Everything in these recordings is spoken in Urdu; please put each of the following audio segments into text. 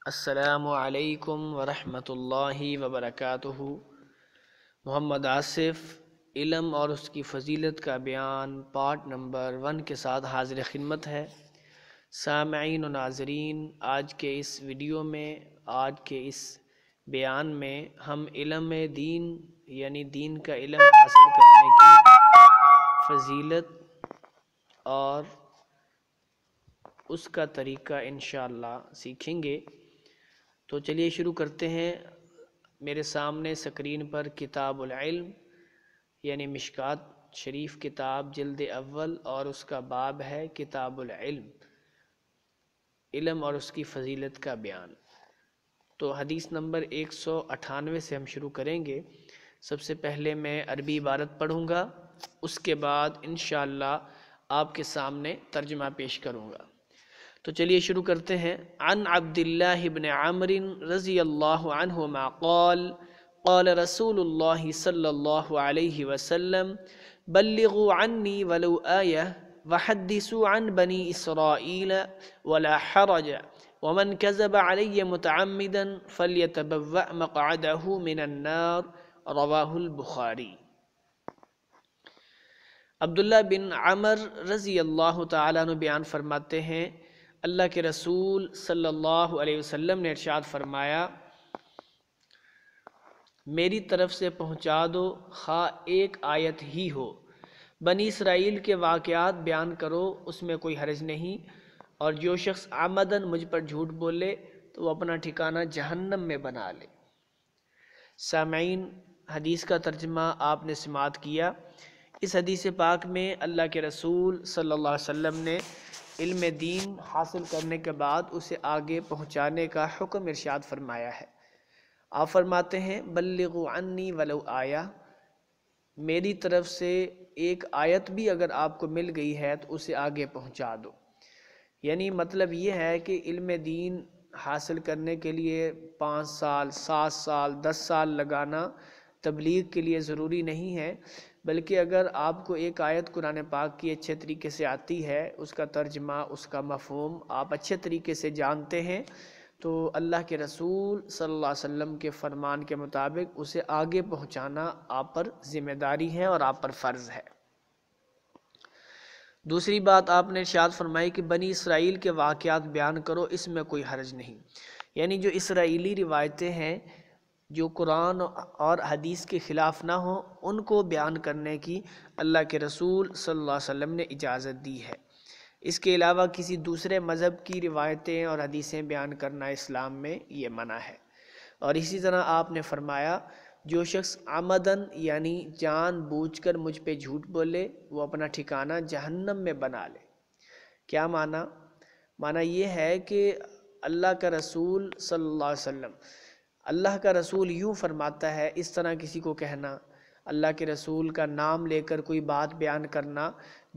السلام علیکم ورحمۃ اللہ وبرکاتہ۔ محمد آصف علم اور اس کی فضیلت کا بیان پارٹ نمبر 1 کے ساتھ حاضر خدمت ہے۔ سامعین و ناظرین، آج کے اس ویڈیو میں، آج کے اس بیان میں ہم علم دین یعنی دین کا علم حاصل کرنے کی فضیلت اور اس کا طریقہ انشاءاللہ سیکھیں گے۔ تو چلیے شروع کرتے ہیں۔ میرے سامنے سکرین پر کتاب العلم یعنی مشکات شریف کتاب جلد اول اور اس کا باب ہے کتاب العلم، علم اور اس کی فضیلت کا بیان۔ تو حدیث نمبر 198 سے ہم شروع کریں گے۔ سب سے پہلے میں عربی عبارت پڑھوں گا، اس کے بعد انشاءاللہ آپ کے سامنے ترجمہ پیش کروں گا۔ تو چلیے شروع کرتے ہیں۔ عن عبداللہ بن عمرو رضی اللہ عنہما قال قال رسول اللہ صلی اللہ علیہ وسلم بلغوا عنی ولو آیہ وحدثوا عن بنی اسرائیل ولا حرج ومن كذب علی متعمدا فلیتبوأ مقعدہ من النار، رواہ البخاری۔ عبداللہ بن عمر رضی اللہ تعالیٰ عنہ بیان فرماتے ہیں، اللہ کے رسول صلی اللہ علیہ وسلم نے ارشاد فرمایا، میری طرف سے پہنچا دو خواہ ایک آیت ہی ہو، بنی اسرائیل کے واقعات بیان کرو، اس میں کوئی حرج نہیں، اور جو شخص عمدن مجھ پر جھوٹ بولے تو وہ اپنا ٹھکانہ جہنم میں بنا لے۔ سامعین، حدیث کا ترجمہ آپ نے سماعت کیا۔ اس حدیث پاک میں اللہ کے رسول صلی اللہ علیہ وسلم نے علم دین حاصل کرنے کے بعد اسے آگے پہنچانے کا حکم ارشاد فرمایا ہے۔ آپ فرماتے ہیں بلغوا عنی ولو آیہ، میری طرف سے ایک آیت بھی اگر آپ کو مل گئی ہے تو اسے آگے پہنچا دو۔ یعنی مطلب یہ ہے کہ علم دین حاصل کرنے کے لیے 5 سال 7 سال 10 سال لگانا تبلیغ کے لیے ضروری نہیں ہے، بلکہ اگر آپ کو ایک آیت قرآن پاک کی اچھے طریقے سے آتی ہے، اس کا ترجمہ، اس کا مفہوم آپ اچھے طریقے سے جانتے ہیں، تو اللہ کے رسول صلی اللہ علیہ وسلم کے فرمان کے مطابق اسے آگے پہنچانا آپ پر ذمہ داری ہے اور آپ پر فرض ہے۔ دوسری بات آپ نے ارشاد فرمائی کہ بنی اسرائیل کے واقعات بیان کرو، اس میں کوئی حرج نہیں۔ یعنی جو اسرائیلی روایتیں ہیں جو قرآن اور حدیث کے خلاف نہ ہوں، ان کو بیان کرنے کی اللہ کے رسول صلی اللہ علیہ وسلم نے اجازت دی ہے۔ اس کے علاوہ کسی دوسرے مذہب کی روایتیں اور حدیثیں بیان کرنا اسلام میں یہ منع ہے۔ اور اسی طرح آپ نے فرمایا جو شخص عمدن یعنی جان بوجھ کر مجھ پہ جھوٹ بولے وہ اپنا ٹھکانہ جہنم میں بنا لے۔ کیا معنی؟ معنی یہ ہے کہ اللہ کا رسول صلی اللہ علیہ وسلم، اللہ کا رسول یوں فرماتا ہے، اس طرح کسی کو کہنا، اللہ کے رسول کا نام لے کر کوئی بات بیان کرنا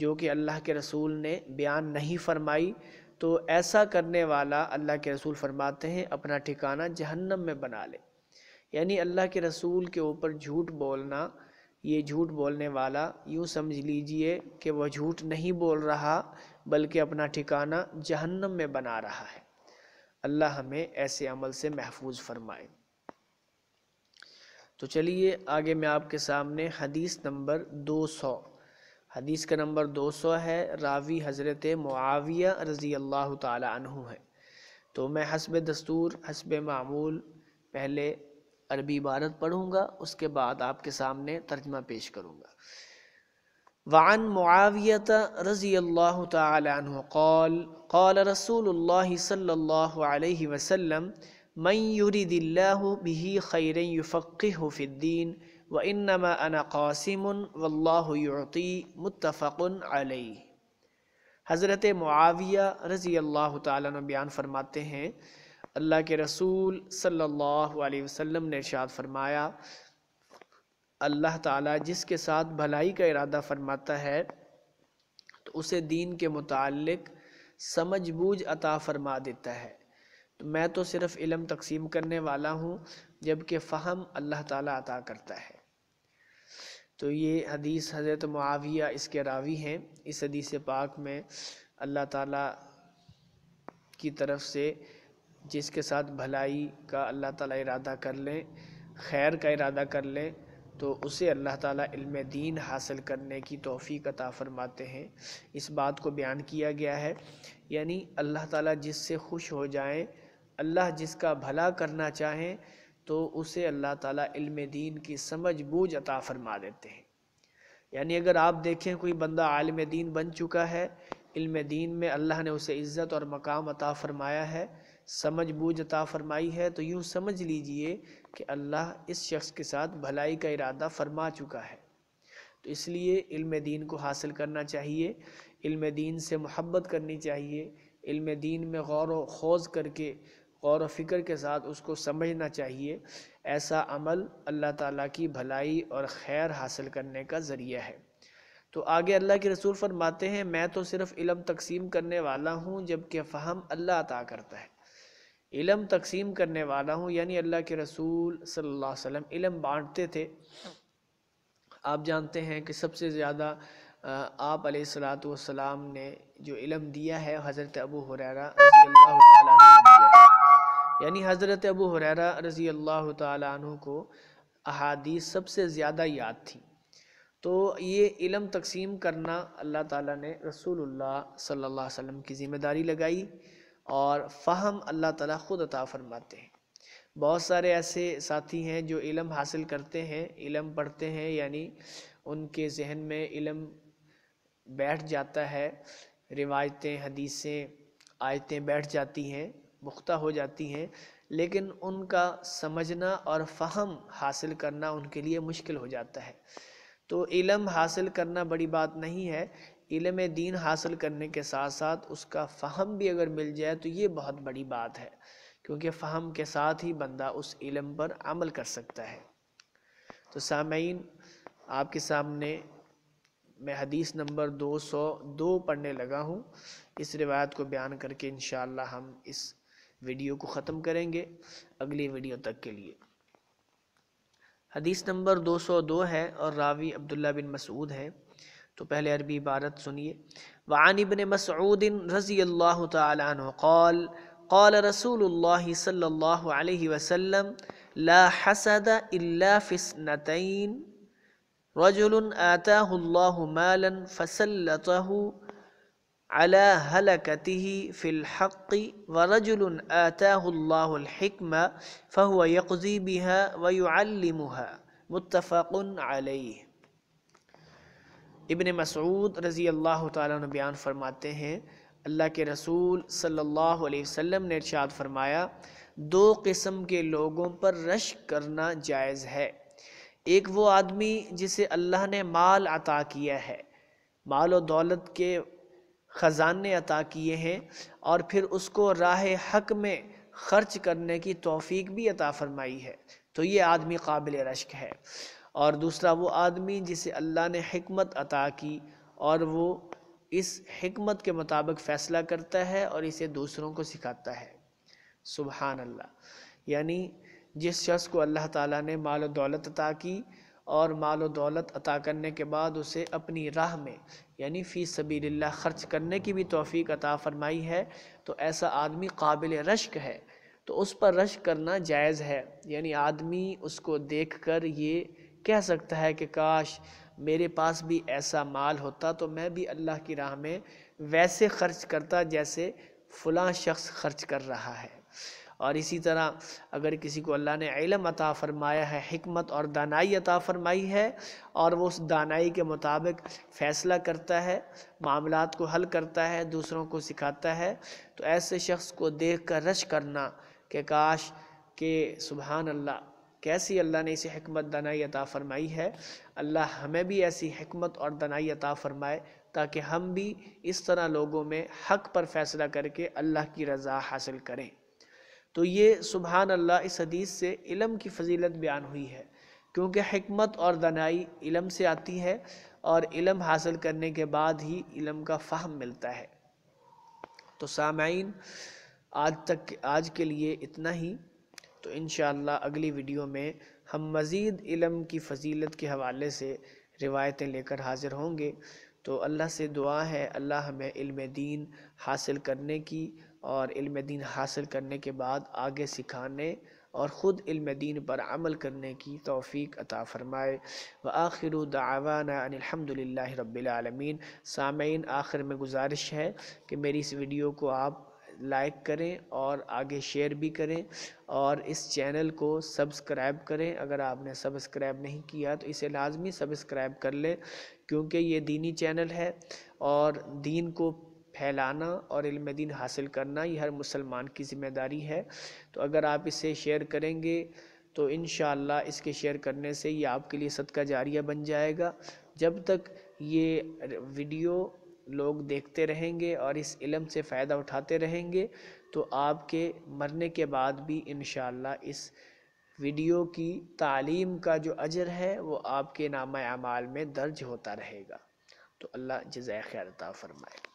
جو کہ اللہ کے رسول نے بیان نہیں فرمائی، تو ایسا کرنے والا اللہ کے رسول فرماتے ہیں اپنا ٹھکانہ جہنم میں بنا لے۔ یعنی اللہ کے رسول کے اوپر جھوٹ بولنا، یہ جھوٹ بولنے والا یوں سمجھ لیجئے کہ وہ جھوٹ نہیں بول رہا بلکہ اپنا ٹھکانہ جہنم میں بنا رہا ہے۔ اللہ ہمیں ایسے عمل سے محفوظ فرمائے۔ تو چلیے آگے میں آپ کے سامنے حدیث نمبر 200، حدیث کا نمبر 200 ہے، راوی حضرت معاویہ رضی اللہ تعالی عنہ ہے۔ تو میں حسب دستور حسب معمول پہلے عربی عبارت پڑھوں گا، اس کے بعد آپ کے سامنے ترجمہ پیش کروں گا۔ وعن معاویۃ رضی اللہ تعالی عنہ قال قال رسول اللہ صلی اللہ علیہ وسلم من یرید اللہ بہ خیرا یفقہہ فی الدین وانما انا قاسم واللہ یعطی، متفق علیہ۔ حضرت معاویہ رضی اللہ تعالیٰ عنہ بیان فرماتے ہیں، اللہ کے رسول صلی اللہ علیہ وسلم نے ارشاد فرمایا، اللہ تعالیٰ جس کے ساتھ بھلائی کا ارادہ فرماتا ہے تو اسے دین کے متعلق سمجھ بوجھ عطا فرما دیتا ہے۔ تو میں تو صرف علم تقسیم کرنے والا ہوں، جبکہ فہم اللہ تعالیٰ عطا کرتا ہے۔ تو یہ حدیث حضرت معاویہ اس کے راوی ہیں۔ اس حدیث پاک میں اللہ تعالیٰ کی طرف سے جس کے ساتھ بھلائی کا اللہ تعالیٰ ارادہ کر لیں، خیر کا ارادہ کر لیں، تو اسے اللہ تعالیٰ علم دین حاصل کرنے کی توفیق عطا فرماتے ہیں۔ اس بات کو بیان کیا گیا ہے، یعنی اللہ تعالیٰ جس سے خوش ہو جائیں، اللہ جس کا بھلا کرنا چاہیں تو اسے اللہ تعالیٰ علم دین کی سمجھ بوجھ عطا فرما دیتے ہیں۔ یعنی اگر آپ دیکھیں کوئی بندہ عالم دین بن چکا ہے، علم دین میں اللہ نے اسے عزت اور مقام عطا فرمایا ہے، سمجھ بوجھ عطا فرمائی ہے، تو یوں سمجھ لیجئے کہ اللہ اس شخص کے ساتھ بھلائی کا ارادہ فرما چکا ہے۔ تو اس لیے علم دین کو حاصل کرنا چاہیے، علم دین سے محبت کرنی چاہیے، علم دین میں غور و خوض کر کے، غور و فکر کے ساتھ اس کو سمجھنا چاہیے۔ ایسا عمل اللہ تعالیٰ کی بھلائی اور خیر حاصل کرنے کا ذریعہ ہے۔ تو آگے اللہ کے رسول فرماتے ہیں، میں تو صرف علم تقسیم کرنے والا ہوں جبکہ فہم اللہ عطا کرتا ہے۔ علم تقسیم کرنے والا ہوں، یعنی اللہ کے رسول صلی اللہ علیہ وسلم علم بانٹتے تھے۔ آپ جانتے ہیں کہ سب سے زیادہ آپ علیہ السلام نے جو علم دیا ہے حضرت ابو ہریرہ رضی اللہ تعالیٰ عنہ کو دیا ہے، یعنی حضرت ابو ہریرہ رضی اللہ تعالیٰ عنہ کو احادیث سب سے زیادہ یاد تھی۔ تو یہ علم تقسیم کرنا اللہ تعالیٰ نے رسول اللہ صلی اللہ علیہ وسلم کی ذمہ داری لگائی، اور فہم اللہ تعالیٰ خود عطا فرماتے ہیں۔ بہت سارے ایسے ساتھی ہیں جو علم حاصل کرتے ہیں، علم پڑھتے ہیں، یعنی ان کے ذہن میں علم بیٹھ جاتا ہے، روایتیں، حدیثیں، آیتیں بیٹھ جاتی ہیں، پختہ ہو جاتی ہیں، لیکن ان کا سمجھنا اور فہم حاصل کرنا ان کے لیے مشکل ہو جاتا ہے۔ تو علم حاصل کرنا بڑی بات نہیں ہے، علم دین حاصل کرنے کے ساتھ ساتھ اس کا فہم بھی اگر مل جائے تو یہ بہت بڑی بات ہے، کیونکہ فہم کے ساتھ ہی بندہ اس علم پر عمل کر سکتا ہے۔ تو سامعین، آپ کے سامنے میں حدیث نمبر 202 پڑھنے لگا ہوں۔ اس روایت کو بیان کر کے انشاءاللہ ہم اس ویڈیو کو ختم کریں گے اگلی ویڈیو تک کے لیے۔ حدیث نمبر 202 ہے اور راوی عبداللہ بن مسعود ہے۔ تو پہلے عربی عبارت سنیے۔ وعن ابن مسعود رضی اللہ تعالی عنہ قال قال رسول اللہ صلی اللہ علیہ وسلم لا حسد الا فی اثنتین رجل آتاہ اللہ مالا فسلطہ على هلكته في الحق ورجل آتاه الله الحكمة فهو يقضي بها ويعلمها متفق علیہ۔ ابن مسعود رضی اللہ تعالیٰ عنہ بیان فرماتے ہیں، اللہ کے رسول صلی اللہ علیہ وسلم نے ارشاد فرمایا، دو قسم کے لوگوں پر رشک کرنا جائز ہے۔ ایک وہ آدمی جسے اللہ نے مال عطا کیا ہے، مال و دولت کے خزانے عطا کیے ہیں، اور پھر اس کو راہ حق میں خرچ کرنے کی توفیق بھی عطا فرمائی ہے، تو یہ آدمی قابل رشک ہے۔ اور دوسرا وہ آدمی جسے اللہ نے حکمت عطا کی اور وہ اس حکمت کے مطابق فیصلہ کرتا ہے اور اسے دوسروں کو سکھاتا ہے۔ سبحان اللہ، یعنی جس شخص کو اللہ تعالیٰ نے مال و دولت عطا کی اور مال و دولت عطا کرنے کے بعد اسے اپنی راہ میں یعنی فی سبیل اللہ خرچ کرنے کی بھی توفیق عطا فرمائی ہے، تو ایسا آدمی قابل رشک ہے، تو اس پر رشک کرنا جائز ہے۔ یعنی آدمی اس کو دیکھ کر یہ کہہ سکتا ہے کہ کاش میرے پاس بھی ایسا مال ہوتا تو میں بھی اللہ کی راہ میں ویسے خرچ کرتا جیسے فلاں شخص خرچ کر رہا ہے۔ اور اسی طرح اگر کسی کو اللہ نے علم عطا فرمایا ہے، حکمت اور دانائی عطا فرمائی ہے، اور وہ اس دانائی کے مطابق فیصلہ کرتا ہے، معاملات کو حل کرتا ہے، دوسروں کو سکھاتا ہے، تو ایسے شخص کو دیکھ کر رشک کرنا کہ کاش کہ سبحان اللہ کیسی اللہ نے اسے حکمت دانائی عطا فرمائی ہے، اللہ ہمیں بھی ایسی حکمت اور دانائی عطا فرمائے تاکہ ہم بھی اس طرح لوگوں میں حق پر فیصلہ کر کے اللہ کی رضا حاصل کریں۔ تو یہ سبحان اللہ اس حدیث سے علم کی فضیلت بیان ہوئی ہے، کیونکہ حکمت اور دانائی علم سے آتی ہے، اور علم حاصل کرنے کے بعد ہی علم کا فہم ملتا ہے۔ تو سامعین، آج کے لیے اتنا ہی، تو انشاءاللہ اگلی ویڈیو میں ہم مزید علم کی فضیلت کے حوالے سے روایتیں لے کر حاضر ہوں گے۔ تو اللہ سے دعا ہے اللہ ہمیں علم دین حاصل کرنے کی اور علم دین حاصل کرنے کے بعد آگے سکھانے اور خود علم دین پر عمل کرنے کی توفیق عطا فرمائے۔ وآخر دعوانا ان الحمد للہ رب العالمین۔ سامعین، آخر میں گزارش ہے کہ میری اس ویڈیو کو آپ لائک کریں اور آگے شیئر بھی کریں، اور اس چینل کو سبسکرائب کریں۔ اگر آپ نے سبسکرائب نہیں کیا تو اسے لازمی سبسکرائب کر لیں، کیونکہ یہ دینی چینل ہے اور دین کو پھیلانا اور علم دین حاصل کرنا یہ ہر مسلمان کی ذمہ داری ہے۔ تو اگر آپ اسے شیئر کریں گے تو انشاءاللہ اس کے شیئر کرنے سے یہ آپ کے لیے صدقہ جاریہ بن جائے گا۔ جب تک یہ ویڈیو لوگ دیکھتے رہیں گے اور اس علم سے فائدہ اٹھاتے رہیں گے تو آپ کے مرنے کے بعد بھی انشاءاللہ اس ویڈیو کی تعلیم کا جو اجر ہے وہ آپ کے نامہ اعمال میں درج ہوتا رہے گا۔ تو اللہ جزائے خیر عطا فرمائے۔